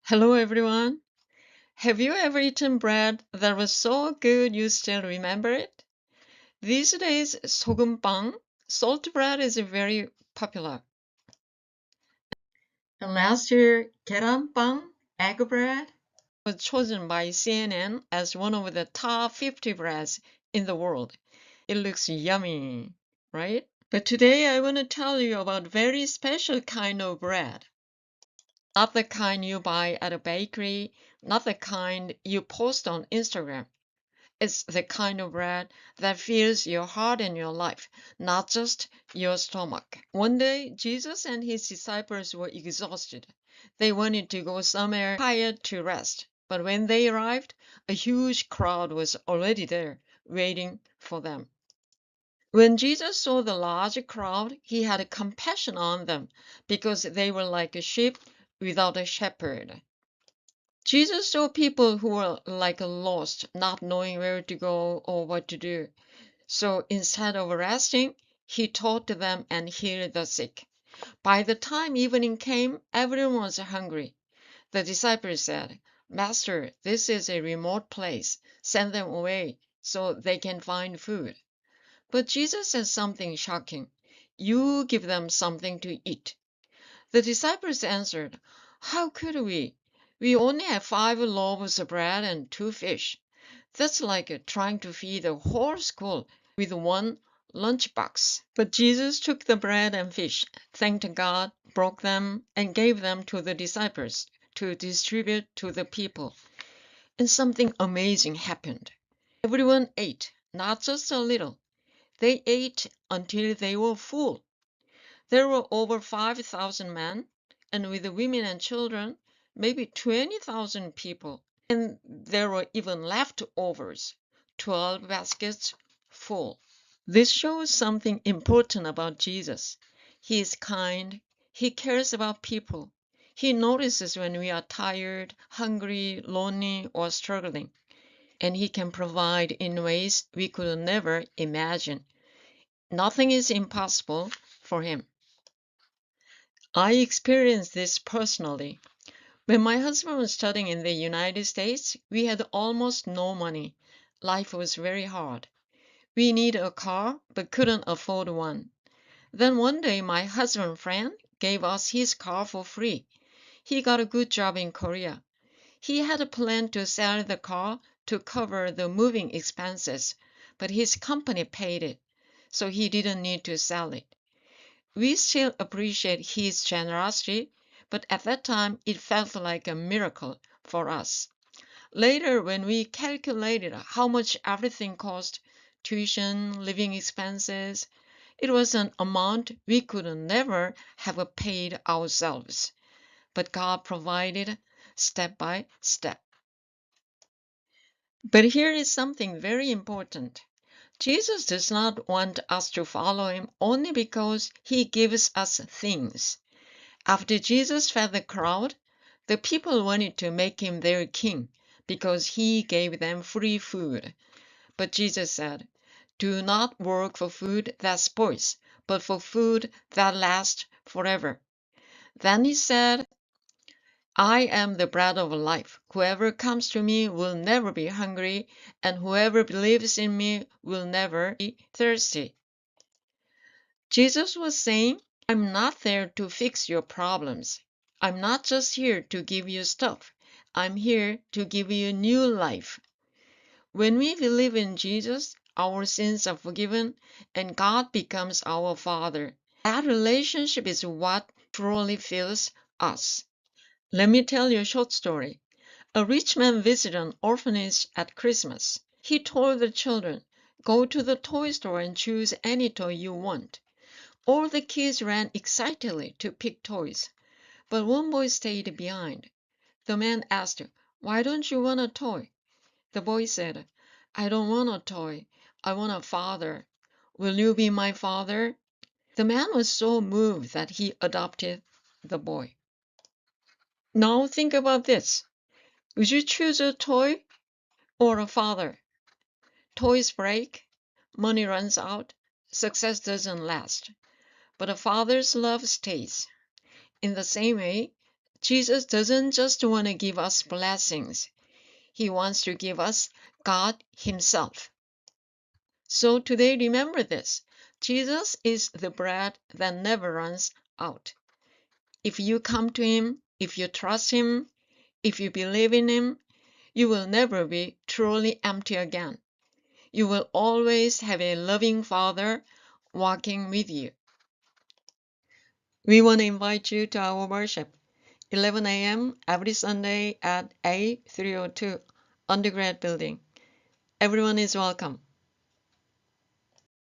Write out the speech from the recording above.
Hello everyone. Have you ever eaten bread that was so good you still remember it? These days, 소금빵, salt bread is very popular. And last year, 계란빵, egg bread, was chosen by CNN as one of the top 50 breads in the world. It looks yummy, right? But today I want to tell you about very special kind of bread. Not the kind you buy at a bakery, not the kind you post on Instagram. It's the kind of bread that fills your heart and your life, not just your stomach. One day, Jesus and his disciples were exhausted. They wanted to go somewhere quiet to rest. But when they arrived, a huge crowd was already there, waiting for them. When Jesus saw the large crowd, he had compassion on them because they were like a sheep without a shepherd. Jesus saw people who were like lost, not knowing where to go or what to do. So instead of resting, he taught them and healed the sick. By the time evening came, everyone was hungry. The disciples said, "Master, this is a remote place. Send them away so they can find food." But Jesus said something shocking. "You give them something to eat." The disciples answered, "How could we? We only have 5 loaves of bread and 2 fish. That's like trying to feed a whole school with one lunchbox." But Jesus took the bread and fish, thanked God, broke them, and gave them to the disciples to distribute to the people. And something amazing happened. Everyone ate, not just a little. They ate until they were full. There were over 5,000 men, and with the women and children, maybe 20,000 people. And there were even leftovers, 12 baskets full. This shows something important about Jesus. He is kind. He cares about people. He notices when we are tired, hungry, lonely, or struggling. And he can provide in ways we could never imagine. Nothing is impossible for him. I experienced this personally. When my husband was studying in the United States, we had almost no money. Life was very hard. We needed a car, but couldn't afford one. Then one day, my husband's friend gave us his car for free. He got a good job in Korea. He had a plan to sell the car to cover the moving expenses, but his company paid it, so he didn't need to sell it. We still appreciate his generosity, but at that time it felt like a miracle for us. Later, when we calculated how much everything cost, tuition, living expenses, it was an amount we could never have paid ourselves. But God provided step by step. But here is something very important. Jesus does not want us to follow him only because he gives us things. After Jesus fed the crowd, the people wanted to make him their king because he gave them free food. But Jesus said, "Do not work for food that spoils, but for food that lasts forever." Then he said, "I am the bread of life. Whoever comes to me will never be hungry, and whoever believes in me will never be thirsty." Jesus was saying, "I'm not there to fix your problems. I'm not just here to give you stuff. I'm here to give you new life." When we believe in Jesus, our sins are forgiven and God becomes our Father. That relationship is what truly fills us. Let me tell you a short story. A rich man visited an orphanage at Christmas. He told the children, "Go to the toy store and choose any toy you want." All the kids ran excitedly to pick toys, but one boy stayed behind. The man asked, "Why don't you want a toy?" The boy said, "I don't want a toy. I want a father. Will you be my father?" The man was so moved that he adopted the boy. Now think about this. Would you choose a toy or a father? Toys break, money runs out, success doesn't last, but a father's love stays. In the same way, Jesus doesn't just want to give us blessings. He wants to give us God Himself. So today, remember this. Jesus is the bread that never runs out. If you come to Him, if you trust Him, if you believe in Him, you will never be truly empty again. You will always have a loving Father walking with you. We want to invite you to our worship, 11 a.m. every Sunday at A302 Undergrad Building. Everyone is welcome.